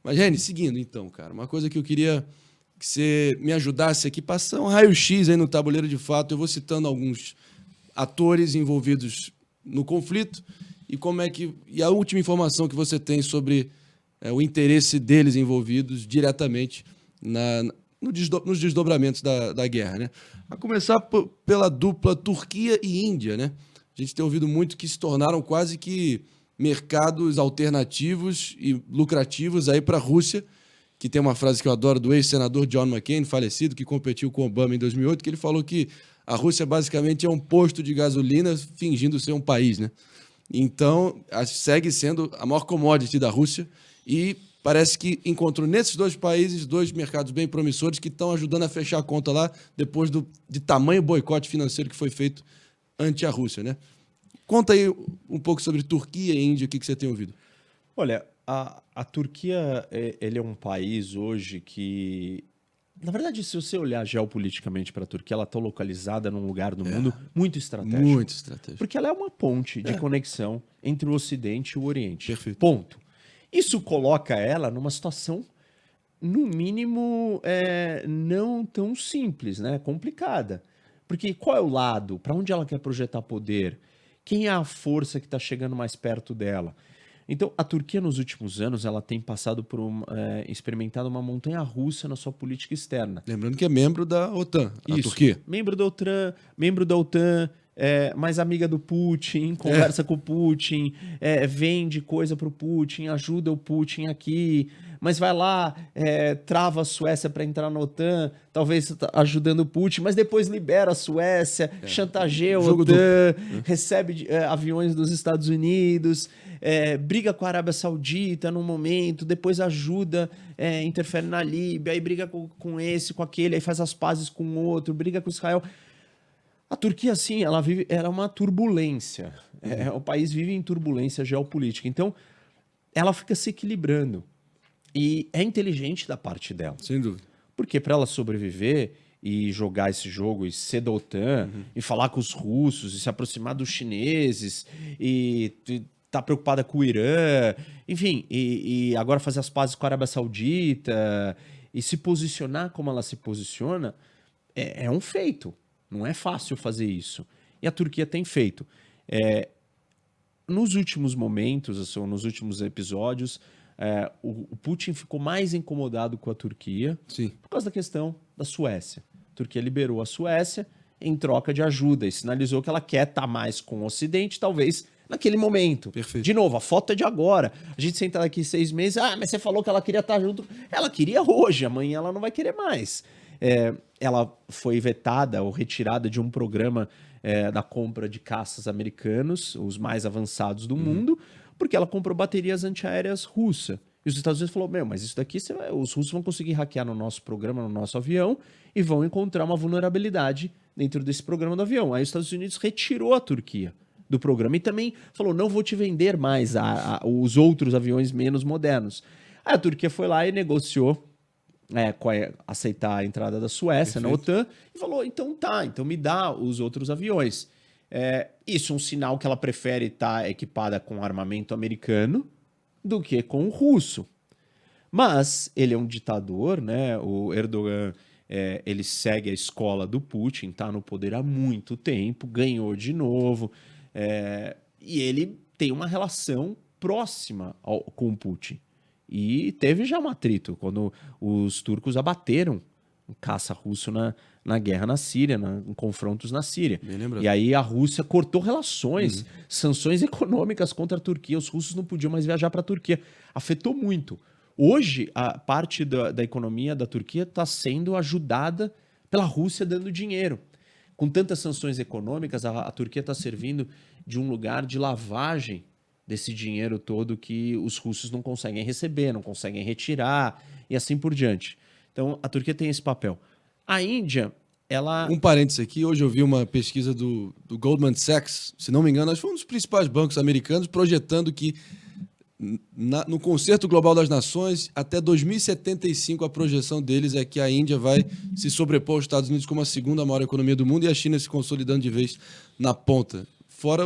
Mas, Reni, seguindo então, cara, uma coisa que eu queria que você me ajudasse aqui, passar um raio-x aí no tabuleiro de fato. Eu vou citando alguns atores envolvidos no conflito e a última informação que você tem sobre o interesse deles envolvidos diretamente nos desdobramentos da guerra, né? A começar pela dupla Turquia e Índia, né? A gente tem ouvido muito que se tornaram quase que mercados alternativos e lucrativos aí para a Rússia, que tem uma frase que eu adoro do ex-senador John McCain, falecido, que competiu com Obama em 2008, que ele falou que a Rússia basicamente é um posto de gasolina fingindo ser um país, né? Então, segue sendo a maior commodity da Rússia e parece que encontrou nesses dois países dois mercados bem promissores que estão ajudando a fechar a conta lá depois de tamanho boicote financeiro que foi feito ante a Rússia, né? Conta aí um pouco sobre Turquia e Índia, o que você tem ouvido. Olha, a Turquia ele é um país hoje que, na verdade, se você olhar geopoliticamente para a Turquia, ela está localizada num lugar do mundo muito estratégico. Muito estratégico. Porque ela é uma ponte de conexão entre o Ocidente e o Oriente. Perfeito. Ponto. Isso coloca ela numa situação, no mínimo, não tão simples, né? Complicada. Porque qual é o lado? Para onde ela quer projetar poder? Quem é a força que está chegando mais perto dela? Então, a Turquia, nos últimos anos, ela tem passado por experimentado uma montanha-russa na sua política externa. Lembrando que é membro da OTAN, a Turquia. Membro da OTAN, mais amiga do Putin, conversa com o Putin, vende coisa para o Putin, ajuda o Putin aqui, mas vai lá, trava a Suécia para entrar na OTAN, talvez ajudando o Putin, mas depois libera a Suécia, chantageia a OTAN, recebe aviões dos Estados Unidos, briga com a Arábia Saudita num momento, depois ajuda, interfere na Líbia, aí briga com esse, com aquele, aí faz as pazes com o outro, briga com Israel. A Turquia, assim, ela é uma turbulência. O país vive em turbulência geopolítica. Então, ela fica se equilibrando. E é inteligente da parte dela. Sem dúvida. Porque para ela sobreviver e jogar esse jogo e ser da OTAN, e falar com os russos, e se aproximar dos chineses, e tá preocupada com o Irã, enfim, e agora fazer as pazes com a Arábia Saudita, e se posicionar como ela se posiciona, é um feito. Não é fácil fazer isso. E a Turquia tem feito. Nos últimos momentos, assim, nos últimos episódios, o Putin ficou mais incomodado com a Turquia. Sim. Por causa da questão da Suécia. A Turquia liberou a Suécia em troca de ajuda e sinalizou que ela quer estar mais com o Ocidente, talvez naquele momento. Perfeito. De novo, a foto é de agora. A gente sentar daqui 6 meses, mas você falou que ela queria estar junto. Ela queria hoje, amanhã ela não vai querer mais. Ela foi vetada ou retirada de um programa da compra de caças americanos, os mais avançados do mundo, porque ela comprou baterias antiaéreas russas. E os Estados Unidos falou, mas isso daqui os russos vão conseguir hackear no nosso programa, no nosso avião, e vão encontrar uma vulnerabilidade dentro desse programa do avião. Aí os Estados Unidos retirou a Turquia do programa e também falou, não vou te vender mais os outros aviões menos modernos. Aí a Turquia foi lá e negociou aceitar a entrada da Suécia na OTAN e falou, então me dá os outros aviões. Isso é um sinal que ela prefere estar equipada com armamento americano do que com o russo. Mas ele é um ditador, né? O Erdogan, ele segue a escola do Putin, está no poder há muito tempo, ganhou de novo, e ele tem uma relação próxima com o Putin. E teve já um atrito, quando os turcos abateram um caça russo na guerra na Síria, em confrontos na Síria. E aí a Rússia cortou relações, sanções econômicas contra a Turquia. Os russos não podiam mais viajar para a Turquia. Afetou muito. Hoje, a parte da economia da Turquia está sendo ajudada pela Rússia dando dinheiro. Com tantas sanções econômicas, a Turquia está servindo de um lugar de lavagem desse dinheiro todo que os russos não conseguem receber, não conseguem retirar e assim por diante. Então, a Turquia tem esse papel. A Índia, ela... Um parênteses aqui, hoje eu vi uma pesquisa do Goldman Sachs, se não me engano, acho que foi um dos principais bancos americanos, projetando que no Concerto Global das Nações, até 2075, a projeção deles é que a Índia vai se sobrepor aos Estados Unidos como a segunda maior economia do mundo e a China se consolidando de vez na ponta. Fora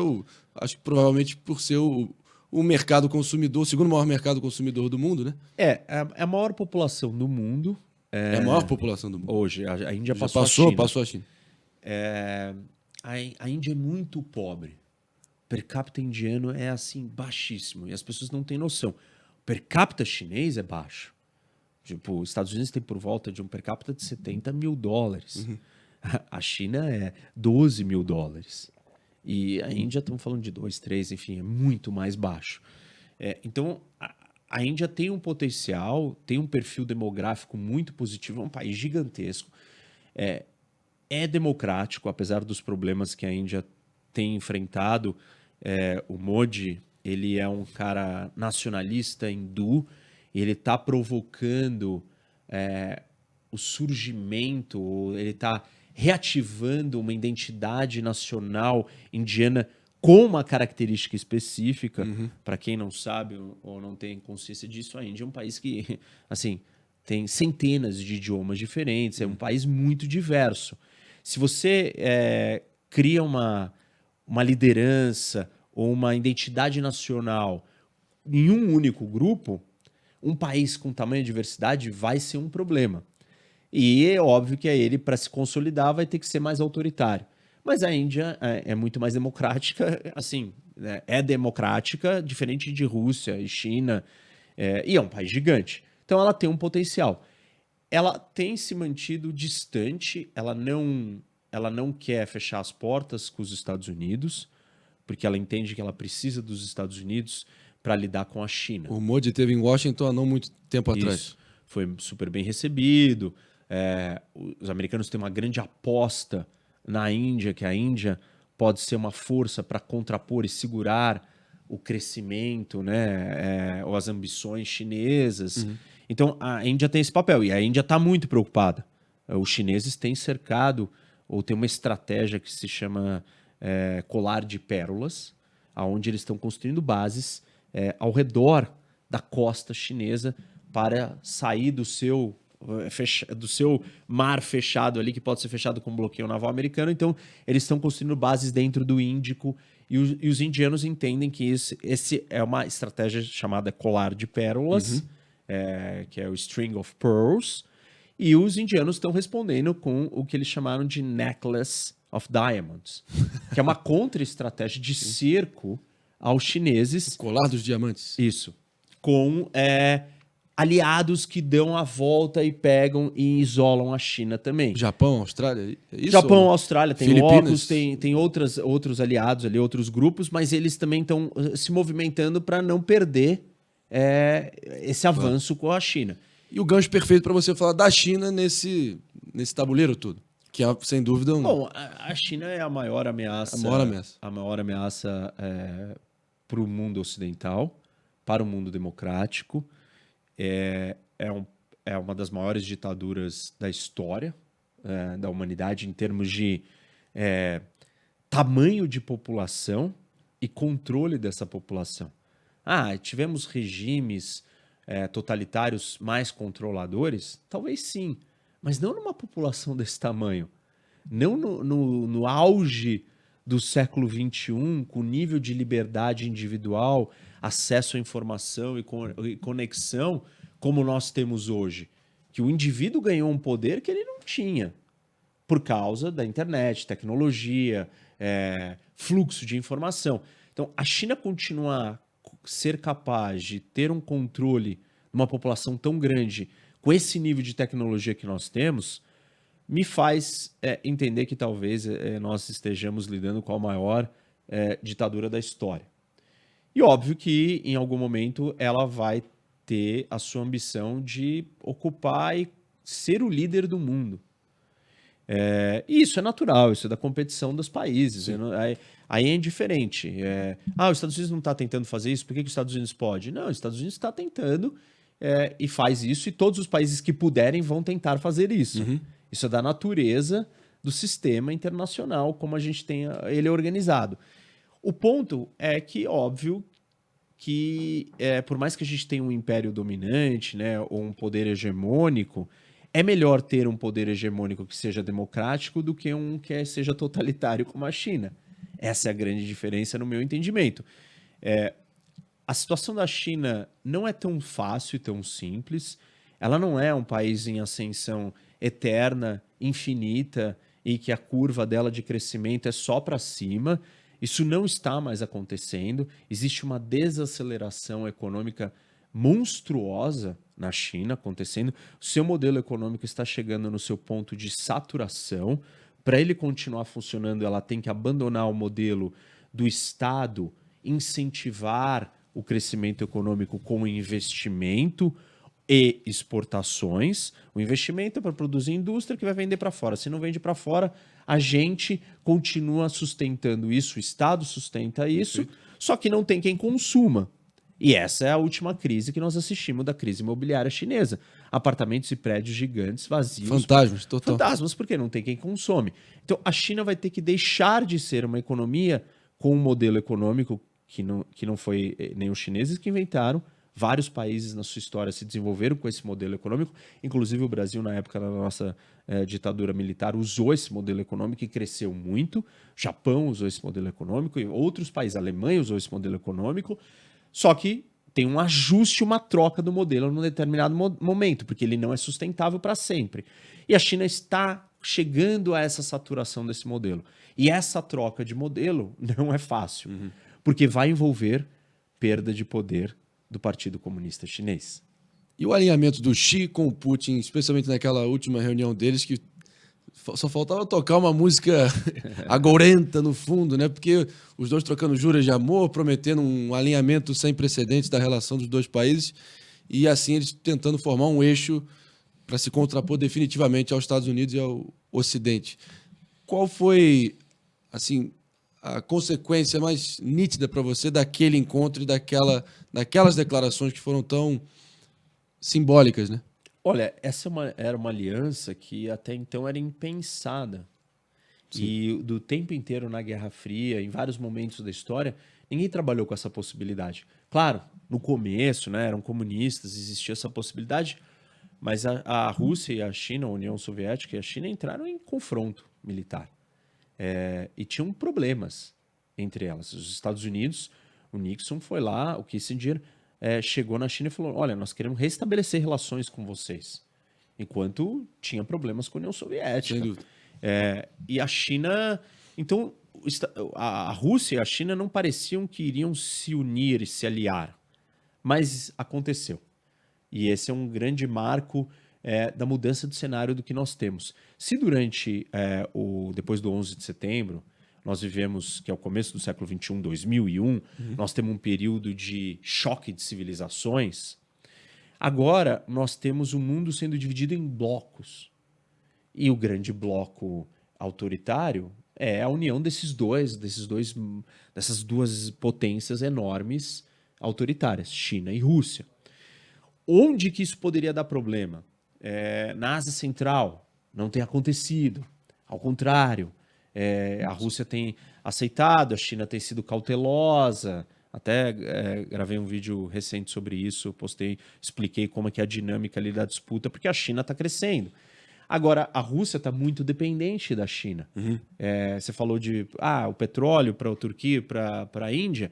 acho que provavelmente por ser o o mercado consumidor, o segundo maior mercado consumidor do mundo, né? É a maior população do mundo. É a maior população do mundo. Hoje, a Índia Já passou a China. passou a China. A Índia é muito pobre. O per capita indiano é assim, baixíssimo. E as pessoas não têm noção. O per capita chinês é baixo. Tipo, os Estados Unidos tem por volta de um per capita de $70 mil. A China é $12 mil. E a Índia, estamos falando de 2, 3, enfim, é muito mais baixo. Então, a Índia tem um potencial, tem um perfil demográfico muito positivo, é um país gigantesco. É democrático, apesar dos problemas que a Índia tem enfrentado. O Modi, ele é um cara nacionalista hindu, ele está provocando o surgimento, ele está reativando uma identidade nacional indiana com uma característica específica. Para quem não sabe ou não tem consciência disso, a Índia é um país que assim, tem centenas de idiomas diferentes, é um país muito diverso. Se você cria uma liderança ou uma identidade nacional em um único grupo, um país com tamanha diversidade vai ser um problema. E é óbvio que ele, para se consolidar, vai ter que ser mais autoritário. Mas a Índia é muito mais democrática, assim, é democrática, diferente de Rússia e China, e é um país gigante. Então ela tem um potencial. Ela tem se mantido distante, ela não quer fechar as portas com os Estados Unidos, porque ela entende que ela precisa dos Estados Unidos para lidar com a China. O Modi esteve em Washington há não muito tempo atrás. Isso. Foi super bem recebido. Os americanos têm uma grande aposta na Índia, que a Índia pode ser uma força para contrapor e segurar o crescimento, né, ou as ambições chinesas. Então, a Índia tem esse papel e a Índia está muito preocupada. Os chineses têm cercado, ou tem uma estratégia que se chama colar de pérolas, onde eles estão construindo bases ao redor da costa chinesa para sair do seu mar fechado ali, que pode ser fechado com bloqueio naval americano. Então, eles estão construindo bases dentro do Índico e os indianos entendem que esse é uma estratégia chamada colar de pérolas, que é o String of Pearls, e os indianos estão respondendo com o que eles chamaram de Necklace of Diamonds, que é uma contra-estratégia de cerco aos chineses. O colar dos diamantes. Isso. Com aliados que dão a volta e pegam e isolam a China também. Japão, Austrália, é isso? Japão, Austrália, tem Filipinas? OCUS, tem outros aliados ali, outros grupos, mas eles também estão se movimentando para não perder esse avanço com a China. E o gancho perfeito para você falar da China nesse tabuleiro todo, que é, sem dúvida, Bom, a China é a maior ameaça. A maior ameaça para o mundo ocidental, para o mundo democrático. É uma das maiores ditaduras da história da humanidade em termos de tamanho de população e controle dessa população. Tivemos regimes totalitários mais controladores? Talvez sim, mas não numa população desse tamanho. Não no auge do século XXI, com nível de liberdade individual, acesso à informação e conexão como nós temos hoje. Que o indivíduo ganhou um poder que ele não tinha por causa da internet, tecnologia, fluxo de informação. Então, a China continua a ser capaz de ter um controle de uma população tão grande com esse nível de tecnologia que nós temos, me faz entender que talvez nós estejamos lidando com a maior ditadura da história. E óbvio que, em algum momento, ela vai ter a sua ambição de ocupar e ser o líder do mundo. E isso é natural, isso é da competição dos países. Aí é indiferente. Os Estados Unidos não está tentando fazer isso, por que os Estados Unidos pode? Não, os Estados Unidos está tentando e faz isso, e todos os países que puderem vão tentar fazer isso. Isso é da natureza do sistema internacional, como a gente tem ele organizado. O ponto é que, óbvio, que por mais que a gente tenha um império dominante, né, ou um poder hegemônico, é melhor ter um poder hegemônico que seja democrático do que um que seja totalitário como a China. Essa é a grande diferença no meu entendimento. a situação da China não é tão fácil e tão simples. Ela não é um país em ascensão eterna, infinita, e que a curva dela de crescimento é só para cima. Isso não está mais acontecendo. Existe uma desaceleração econômica monstruosa na China acontecendo. O seu modelo econômico está chegando no seu ponto de saturação. Para ele continuar funcionando, ela tem que abandonar o modelo do Estado incentivar o crescimento econômico com investimento e exportações. O investimento é para produzir indústria que vai vender para fora. Se não vende para fora, a gente continua sustentando isso, o Estado sustenta isso, só que não tem quem consuma. E essa é a última crise que nós assistimos da crise imobiliária chinesa. Apartamentos e prédios gigantes vazios. Fantasmas, total. Fantasmas, porque não tem quem consome. Então, a China vai ter que deixar de ser uma economia com um modelo econômico que não foi nem os chineses que inventaram. Vários países na sua história se desenvolveram com esse modelo econômico. Inclusive o Brasil, na época da nossa ditadura militar, usou esse modelo econômico e cresceu muito. O Japão usou esse modelo econômico e outros países, a Alemanha usou esse modelo econômico. Só que tem um ajuste, uma troca do modelo num determinado momento, porque ele não é sustentável para sempre. E a China está chegando a essa saturação desse modelo. E essa troca de modelo não é fácil, porque vai envolver perda de poder do Partido Comunista Chinês. E o alinhamento do Xi com o Putin, especialmente naquela última reunião deles, que só faltava tocar uma música agorenta no fundo, né? Porque os dois trocando juras de amor, prometendo um alinhamento sem precedentes da relação dos dois países, e assim eles tentando formar um eixo para se contrapor definitivamente aos Estados Unidos e ao Ocidente. Qual foi, assim, a consequência mais nítida para você daquele encontro e daquelas declarações que foram tão simbólicas, né? Olha, essa era uma aliança que até então era impensada. Sim. E do tempo inteiro na Guerra Fria, em vários momentos da história, ninguém trabalhou com essa possibilidade. Claro, no começo, né, eram comunistas, existia essa possibilidade, mas a Rússia e a China, a União Soviética e a China entraram em confronto militar. E tinham problemas entre elas. Os Estados Unidos, o Nixon foi lá, o Kissinger chegou na China e falou: olha, nós queremos restabelecer relações com vocês. Enquanto tinha problemas com a União Soviética. Sem dúvida. E a China... Então, a Rússia e a China não pareciam que iriam se unir e se aliar. Mas aconteceu. E esse é um grande marco da mudança do cenário do que nós temos. Se durante depois do 11 de setembro, nós vivemos, que é o começo do século XXI, 2001, nós temos um período de choque de civilizações, agora nós temos o mundo sendo dividido em blocos. E o grande bloco autoritário é a união dessas duas potências enormes autoritárias, China e Rússia. Onde que isso poderia dar problema? Na Ásia Central não tem acontecido. Ao contrário, a Rússia tem aceitado, a China tem sido cautelosa. Até gravei um vídeo recente sobre isso, expliquei como é que é a dinâmica ali da disputa, porque a China está crescendo. Agora, a Rússia está muito dependente da China. Você falou de o petróleo para a Turquia, para a Índia.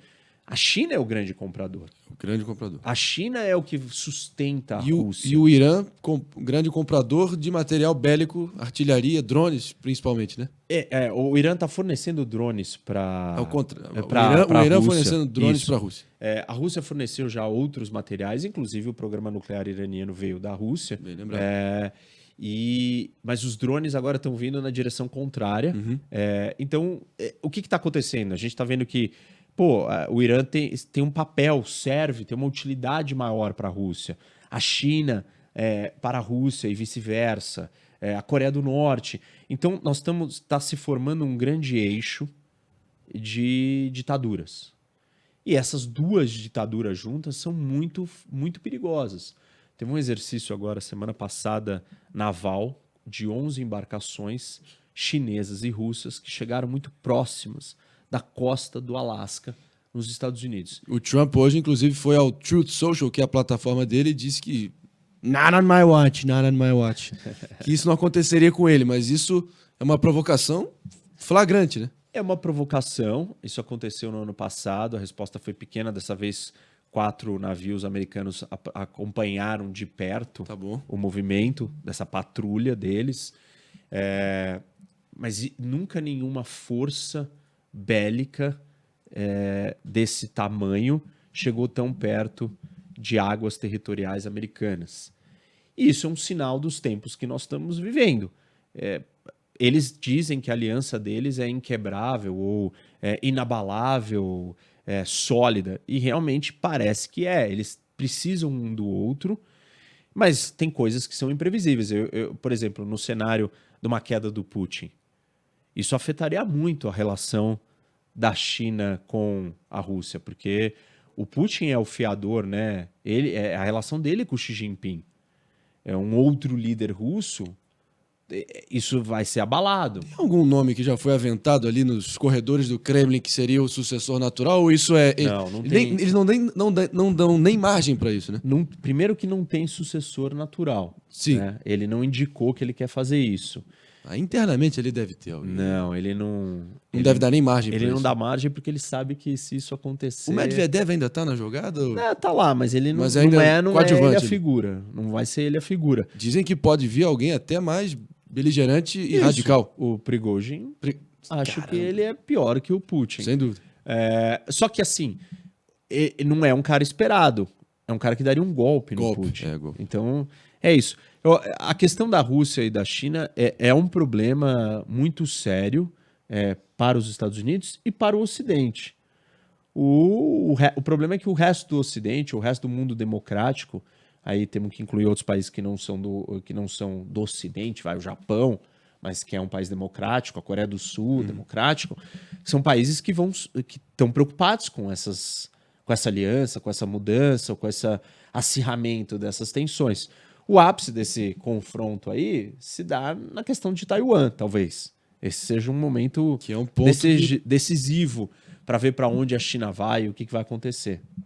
A China é o grande comprador. O grande comprador. A China é o que sustenta a Rússia. E o Irã, grande comprador de material bélico, artilharia, drones, principalmente, né? O Irã está fornecendo drones para o Irã fornecendo drones para a Rússia. A Rússia forneceu já outros materiais, inclusive o programa nuclear iraniano veio da Rússia. Bem lembrado. Mas os drones agora estão vindo na direção contrária. Então, o que está acontecendo? A gente está vendo que o Irã tem um papel, tem uma utilidade maior para a Rússia. A China para a Rússia e vice-versa. A Coreia do Norte. Então, está se formando um grande eixo de ditaduras. E essas duas ditaduras juntas são muito, muito perigosas. Teve um exercício agora, semana passada, naval, de 11 embarcações chinesas e russas que chegaram muito próximas da costa do Alasca, nos Estados Unidos. O Trump hoje, inclusive, foi ao Truth Social, que é a plataforma dele, e disse que not on my watch, que isso não aconteceria com ele, mas isso é uma provocação flagrante, né? É uma provocação, isso aconteceu no ano passado, a resposta foi pequena, dessa vez 4 navios americanos acompanharam de perto Tá bom. o movimento dessa patrulha deles. Mas nunca nenhuma força bélica desse tamanho chegou tão perto de águas territoriais americanas. E isso é um sinal dos tempos que nós estamos vivendo. Eles dizem que a aliança deles é inquebrável ou inabalável, sólida, e realmente parece que é. Eles precisam um do outro, mas tem coisas que são imprevisíveis. Por exemplo, no cenário de uma queda do Putin, isso afetaria muito a relação da China com a Rússia, porque o Putin é o fiador, né? A relação dele com o Xi Jinping. É um outro líder russo, isso vai ser abalado. Tem algum nome que já foi aventado ali nos corredores do Kremlin que seria o sucessor natural? Ou isso é... Não tem. Eles não dão nem margem para isso, né? Primeiro que não tem sucessor natural. Sim. Né? Ele não indicou que ele quer fazer isso. Internamente ele deve ter alguém. Não, ele não... Não deve dar nem margem para isso. Ele não dá margem porque ele sabe que se isso acontecer... O Medvedev ainda tá na jogada? Ou... Tá lá, mas ele não, Mas ainda não é ele a coadjuvante. figura. Não vai ser ele a figura. Dizem que pode vir alguém até mais beligerante e radical. O Prigozhin, acho Caramba. que ele é pior que o Putin. Sem dúvida. Só que assim, não é um cara esperado. É um cara que daria um golpe no Golpe, Putin. golpe. Então, é isso. A questão da Rússia e da China é um problema muito sério para os Estados Unidos e para o Ocidente. O problema é que o resto do Ocidente, o resto do mundo democrático, aí temos que incluir outros países que não são do Ocidente, o Japão, mas que é um país democrático, a Coreia do Sul, democrático, são países que estão preocupados com essa aliança, com essa mudança, com esse acirramento dessas tensões. O ápice desse confronto aí se dá na questão de Taiwan, talvez. Esse seja um momento que é um ponto decisivo para ver para onde a China vai e o que vai acontecer.